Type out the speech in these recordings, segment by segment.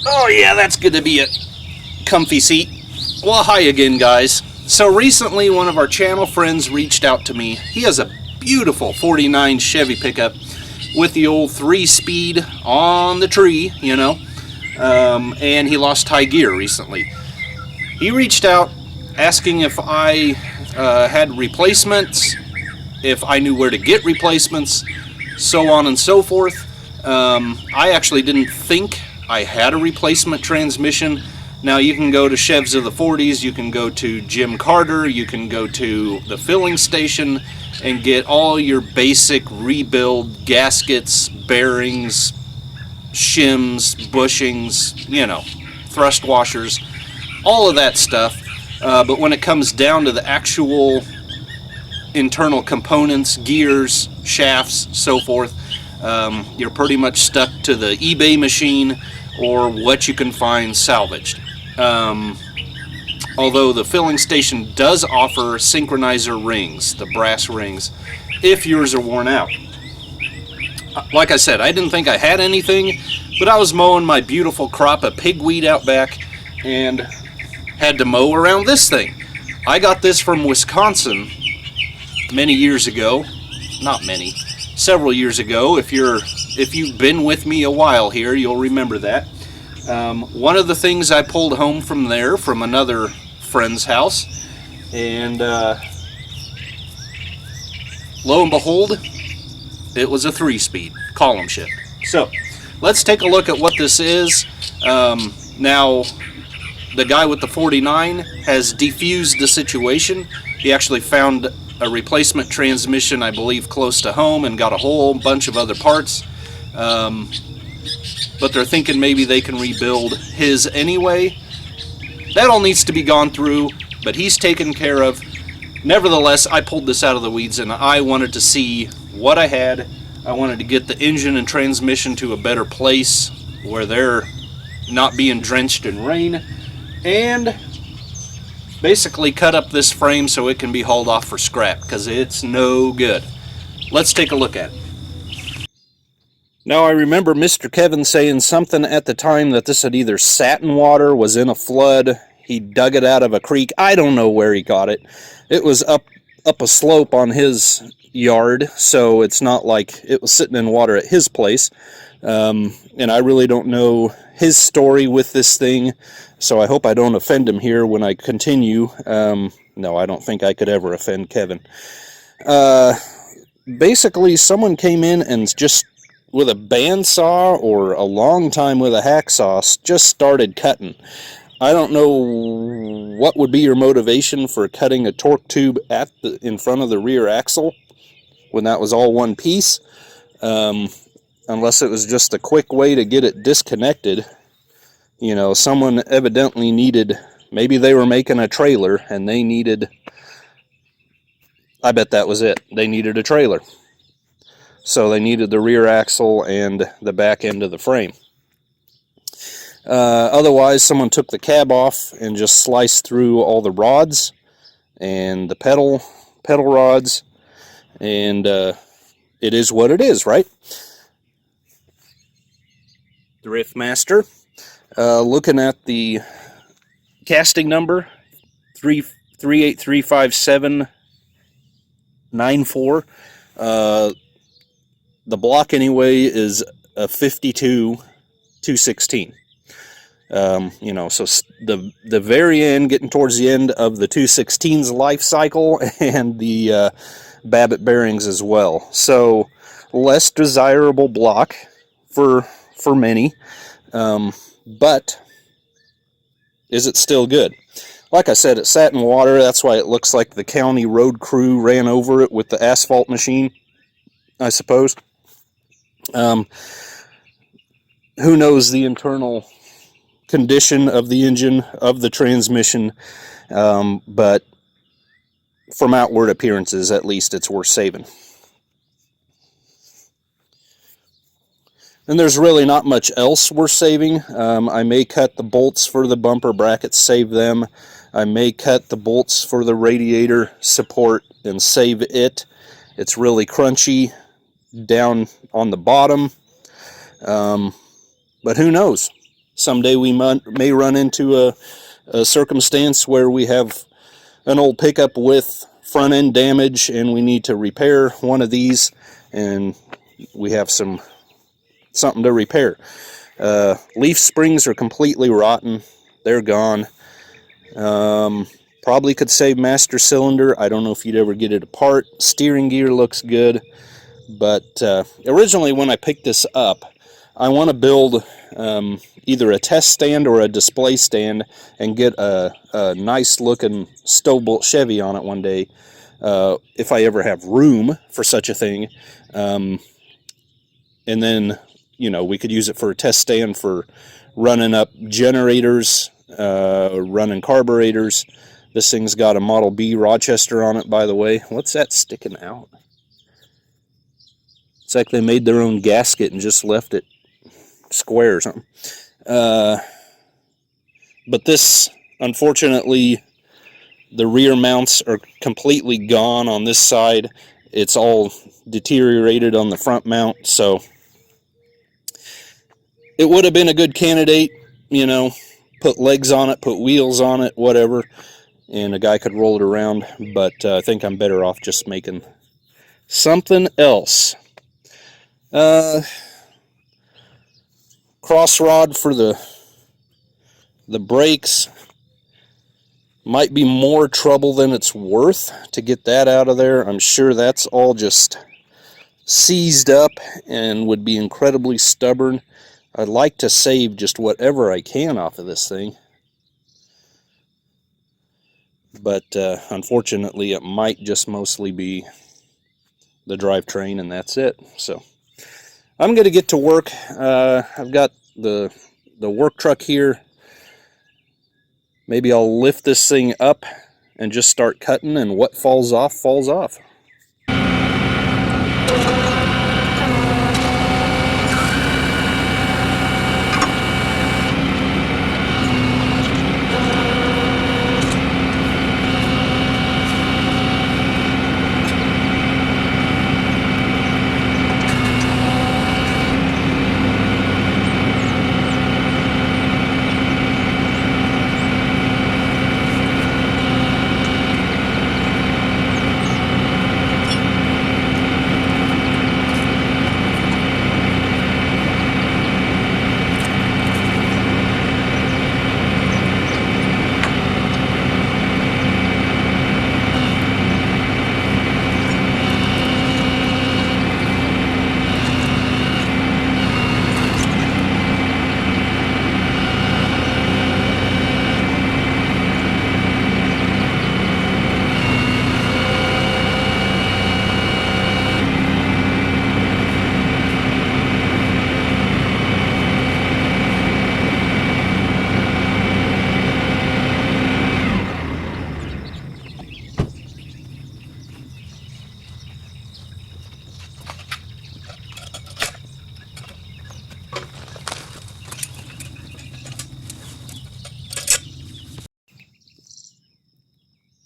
Oh yeah, that's good to be a comfy seat. Well, hi again, guys. So recently, one of our channel friends reached out to me. He has a beautiful 49 Chevy pickup with the old 3-speed on the tree, you know, and he lost high gear recently. He reached out asking if I had replacements, if I knew where to get replacements, so on and so forth. I actually didn't think I had a replacement transmission. Now you can go to Chevs of the 40s, you can go to Jim Carter, you can go to the filling station and get all your basic rebuild gaskets, bearings, shims, bushings, you know, thrust washers, all of that stuff. But when it comes down to the actual internal components, gears, shafts, so forth, you're pretty much stuck to the eBay machine or what you can find salvaged. Although the filling station does offer synchronizer rings, the brass rings, if yours are worn out. Like I said, I didn't think I had anything, but I was mowing my beautiful crop of pigweed out back and had to mow around this thing. I got this from Wisconsin many years ago. Not many, several years ago. If you've been with me a while here, you'll remember that. One of the things I pulled home from there, from another friend's house, and lo and behold, it was a 3-speed column shift. So let's take a look at what this is. Now, the guy with the 49 has defused the situation. He actually found a replacement transmission, I believe, close to home and got a whole bunch of other parts. But they're thinking maybe they can rebuild his anyway. That all needs to be gone through, but he's taken care of. Nevertheless, I pulled this out of the weeds and I wanted to see what I had. I wanted to get the engine and transmission to a better place where they're not being drenched in rain, and basically cut up this frame so it can be hauled off for scrap, because it's no good. Let's take a look at it. Now, I remember Mr. Kevin saying something at the time that this had either sat in water, was in a flood, he dug it out of a creek. I don't know where he got it. It was up a slope on his yard, so it's not like it was sitting in water at his place. And I really don't know his story with this thing, so I hope I don't offend him here when I continue. No, I don't think I could ever offend Kevin. Basically, someone came in and just with a bandsaw or a long time with a hacksaw just started cutting. I don't know what would be your motivation for cutting a torque tube in front of the rear axle when that was all one piece, unless it was just a quick way to get it disconnected. You know, someone evidently needed, maybe they were making a trailer and they needed, I bet that was it, they needed a trailer. So they needed the rear axle and the back end of the frame. Otherwise, someone took the cab off and just sliced through all the rods and the pedal rods, and it is what it is, right? Drift Master. Looking at the casting number, 3835794. The block anyway is a 52-216. You know, so the very end, getting towards the end of the 216's life cycle, and the Babbitt bearings as well. So less desirable block for many, but is it still good? Like I said, it sat in water. That's why it looks like the county road crew ran over it with the asphalt machine, I suppose. Who knows the internal condition of the engine, of the transmission, but from outward appearances, at least, it's worth saving. And there's really not much else worth saving. I may cut the bolts for the bumper brackets, save them. I may cut the bolts for the radiator support and save it. It's really crunchy down on the bottom, but who knows? Someday we may run into a circumstance where we have an old pickup with front end damage and we need to repair one of these, and we have something to repair. Leaf springs are completely rotten. They're gone. Probably could save master cylinder. I don't know if you'd ever get it apart. Steering gear looks good. But originally when I picked this up, I want to build either a test stand or a display stand and get a nice looking Stovebolt Chevy on it one day, if I ever have room for such a thing. And then, you know, we could use it for a test stand for running up generators, running carburetors. This thing's got a Model B Rochester on it, by the way. What's that sticking out? It's like they made their own gasket and just left it square or something. But this, unfortunately, the rear mounts are completely gone on this side. It's all deteriorated on the front mount, so it would have been a good candidate, you know, put legs on it, put wheels on it, whatever, and a guy could roll it around, but I think I'm better off just making something else. Cross rod for the brakes. Might be more trouble than it's worth to get that out of there. I'm sure that's all just seized up and would be incredibly stubborn. I'd like to save just whatever I can off of this thing. But unfortunately, it might just mostly be the drivetrain, and that's it. So I'm going to get to work. I've got the work truck here. Maybe I'll lift this thing up and just start cutting, and what falls off, falls off.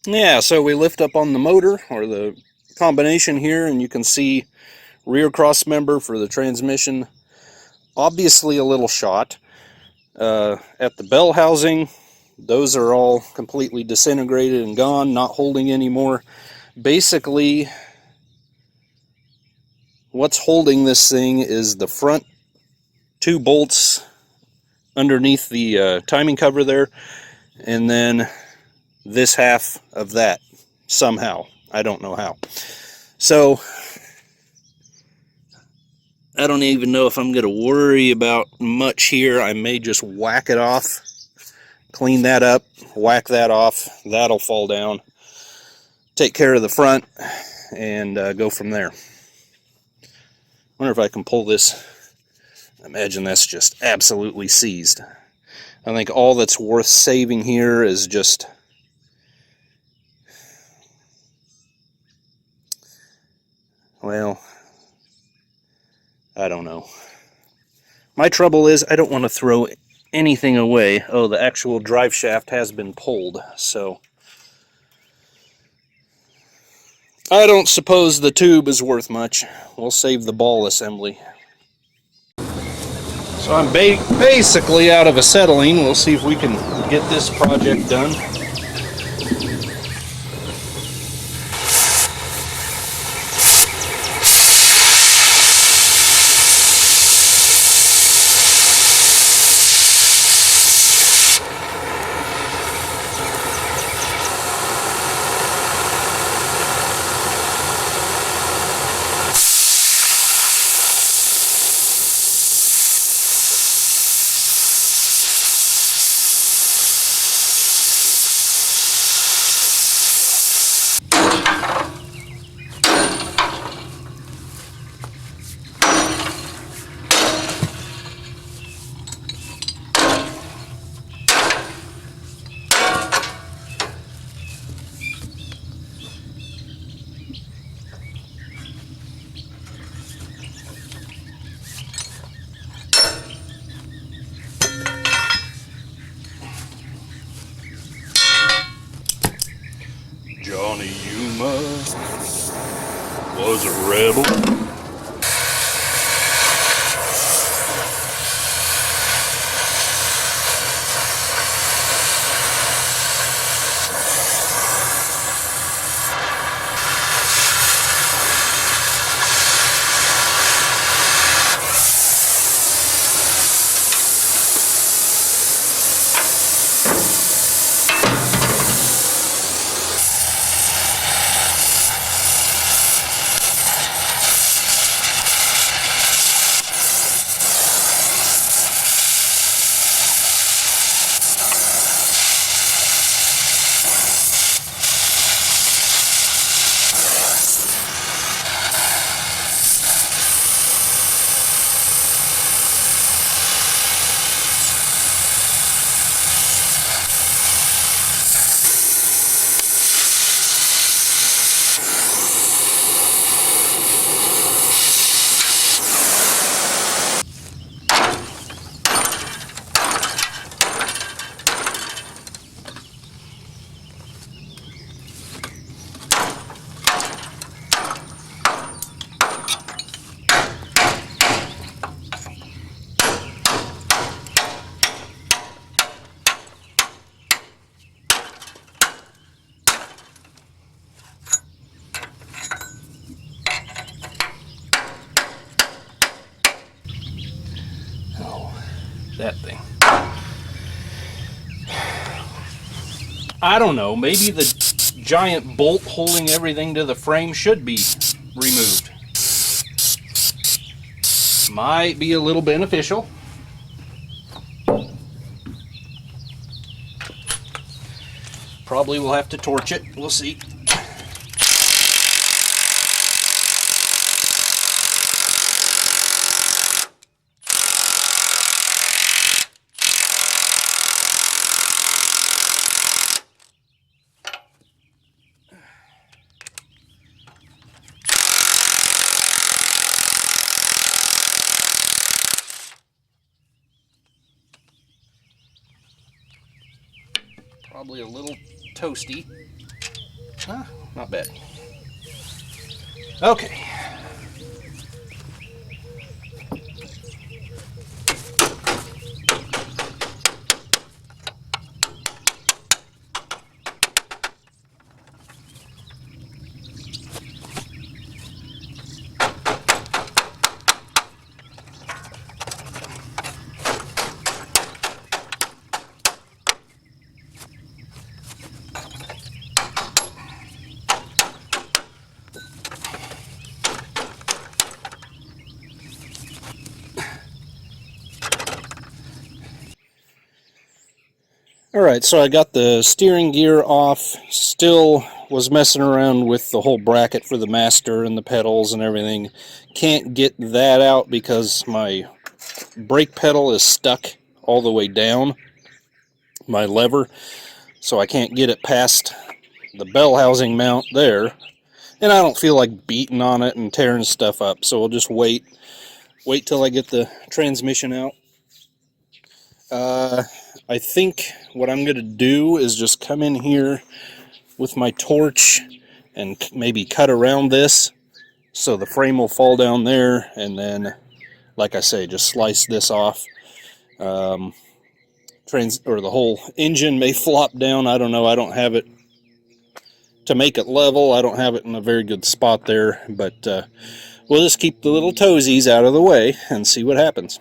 Yeah, so we lift up on the motor, or the combination here, and you can see rear cross member for the transmission. Obviously a little shot. At the bell housing, those are all completely disintegrated and gone, not holding anymore. Basically, what's holding this thing is the front two bolts underneath the timing cover there, and then this half of that somehow. I don't know how. So I don't even know if I'm going to worry about much here. I may just whack it off, clean that up, whack that off. That'll fall down. Take care of the front and go from there. Wonder if I can pull this. Imagine that's just absolutely seized. I think all that's worth saving here is just well, I don't know. My trouble is I don't want to throw anything away. Oh, the actual drive shaft has been pulled, so I don't suppose the tube is worth much. We'll save the ball assembly. So I'm basically out of acetylene. We'll see if we can get this project done. Johnny Yuma was a rebel. That thing. I don't know, maybe the giant bolt holding everything to the frame should be removed. Might be a little beneficial. Probably will have to torch it, we'll see. Probably a little toasty. Not bad. Okay. Alright, so I got the steering gear off, still was messing around with the whole bracket for the master and the pedals and everything. Can't get that out because my brake pedal is stuck all the way down, my lever, so I can't get it past the bell housing mount there. And I don't feel like beating on it and tearing stuff up, so we'll just wait till I get the transmission out. I think what I'm going to do is just come in here with my torch and maybe cut around this so the frame will fall down there, and then, like I say, just slice this off. The whole engine may flop down. I don't know. I don't have it to make it level. I don't have it in a very good spot there, but we'll just keep the little toesies out of the way and see what happens.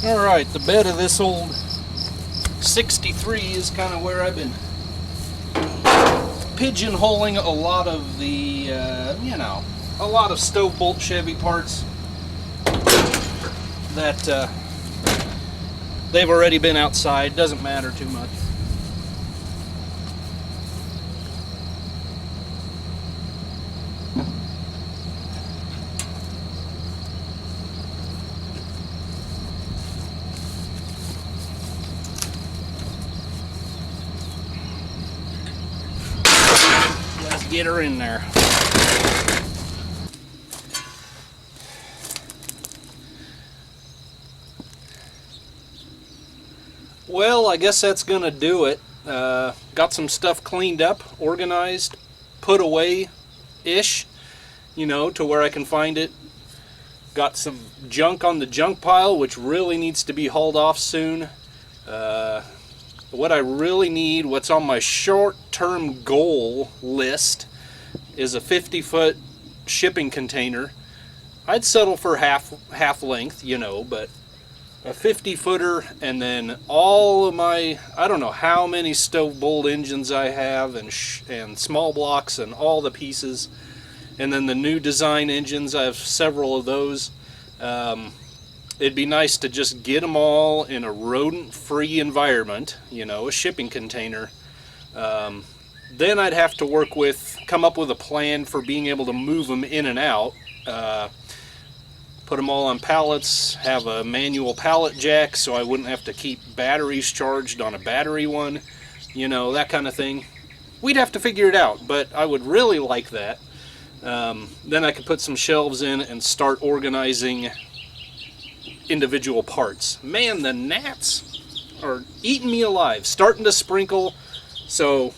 Alright, the bed of this old 63 is kind of where I've been pigeonholing a lot of the, a lot of Stovebolt Chevy parts that they've already been outside. Doesn't matter too much. Get her in there. Well, I guess that's gonna do it. Got some stuff cleaned up, organized, put away-ish, to where I can find it. Got some junk on the junk pile, which really needs to be hauled off soon. What I really need, what's on my short-term goal list, is a 50-foot shipping container. I'd settle for half length, but a 50-footer, and then all of my, I don't know how many Stovebolt engines I have, and small blocks and all the pieces, and then the new design engines. I have several of those. It'd be nice to just get them all in a rodent-free environment, a shipping container. Then I'd have to come up with a plan for being able to move them in and out. Put them all on pallets, have a manual pallet jack so I wouldn't have to keep batteries charged on a battery one, that kind of thing. We'd have to figure it out, but I would really like that. Then I could put some shelves in and start organizing individual parts. Man, the gnats are eating me alive, starting to sprinkle, so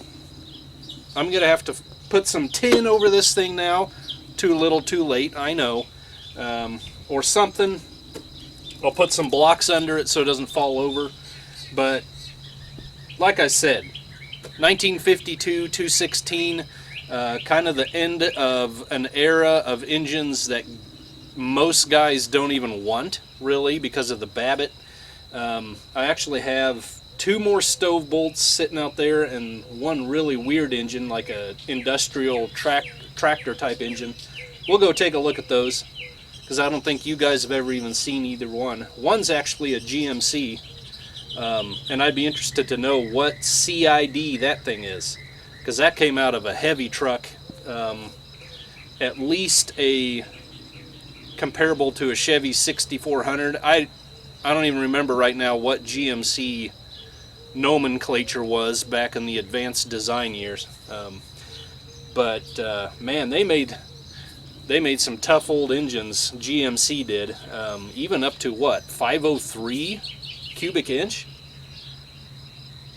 I'm gonna have to put some tin over this thing now. Too little, too late, I know. Or something. I'll put some blocks under it so it doesn't fall over. But like I said, 1952 216, kind of the end of an era of engines that most guys don't even want, really, because of the Babbitt. I actually have 2 more Stovebolts sitting out there and one really weird engine, like a industrial tractor type engine. We'll go take a look at those, because I don't think you guys have ever even seen either one. One's actually a GMC, and I'd be interested to know what CID that thing is, because that came out of a heavy truck, at least a comparable to a Chevy 6400. I don't even remember right now what GMC nomenclature was back in the advanced design years, but man, they made some tough old engines. GMC did, even up to what, 503 cubic inch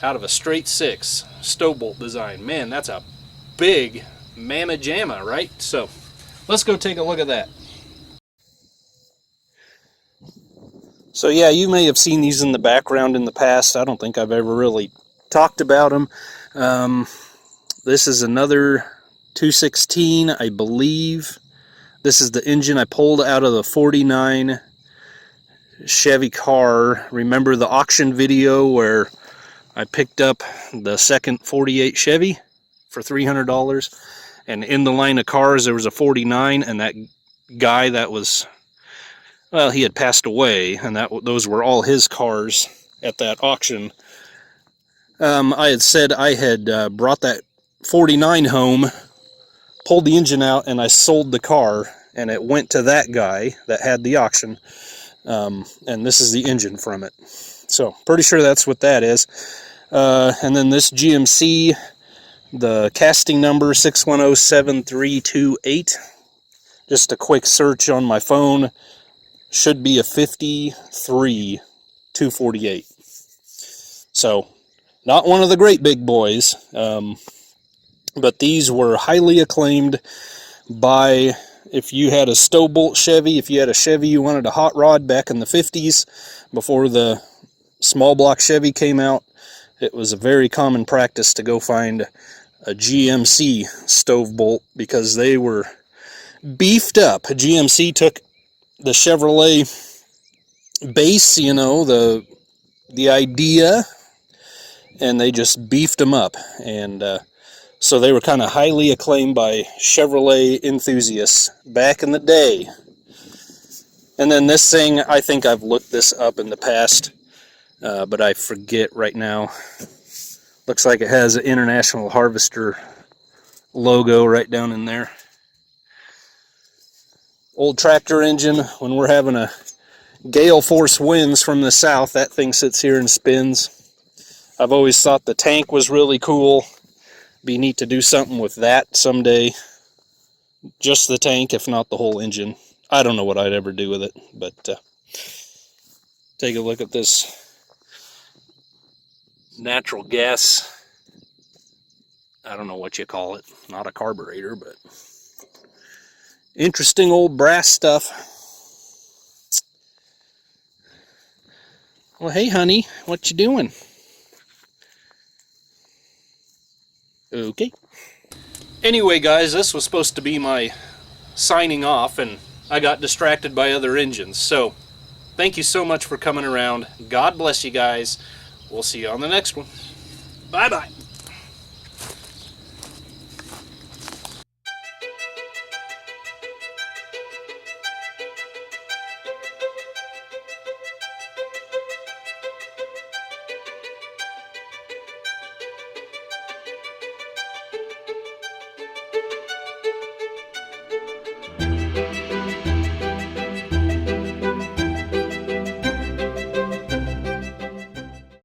out of a straight 6 Stovebolt design. Man, that's a big mamma jamma, right? So let's go take a look at that. So yeah, you may have seen these in the background in the past. I don't think I've ever really talked about them. This is another 216, I believe. This is the engine I pulled out of the 49 Chevy car. Remember the auction video where I picked up the second 48 Chevy for $300? And in the line of cars there was a 49, and that guy that was... well, he had passed away, and those were all his cars at that auction. I had said I had brought that 49 home, pulled the engine out, and I sold the car, and it went to that guy that had the auction. And this is the engine from it. So, pretty sure that's what that is. And then this GMC, the casting number 6107328. Just a quick search on my phone. Should be a 53 248. So, not one of the great big boys, but these were highly acclaimed by, if you had a Stovebolt Chevy, if you had a Chevy you wanted a hot rod back in the 50s, before the small block Chevy came out, it was a very common practice to go find a GMC Stovebolt, because they were beefed up. GMC took the Chevrolet base, you know, the idea, and they just beefed them up. And so they were kind of highly acclaimed by Chevrolet enthusiasts back in the day. And then this thing, I think I've looked this up in the past, but I forget right now. Looks like it has an International Harvester logo right down in there. Old tractor engine. When we're having a gale force winds from the south, that thing sits here and spins. I've always thought the tank was really cool. Be neat to do something with that someday. Just the tank, if not the whole engine. I don't know what I'd ever do with it, but take a look at this natural gas. I don't know what you call it. Not a carburetor, but interesting old brass stuff. Well, hey, honey, what you doing? Okay. Anyway, guys, this was supposed to be my signing off, and I got distracted by other engines. So, thank you so much for coming around. God bless you guys. We'll see you on the next one. Bye-bye.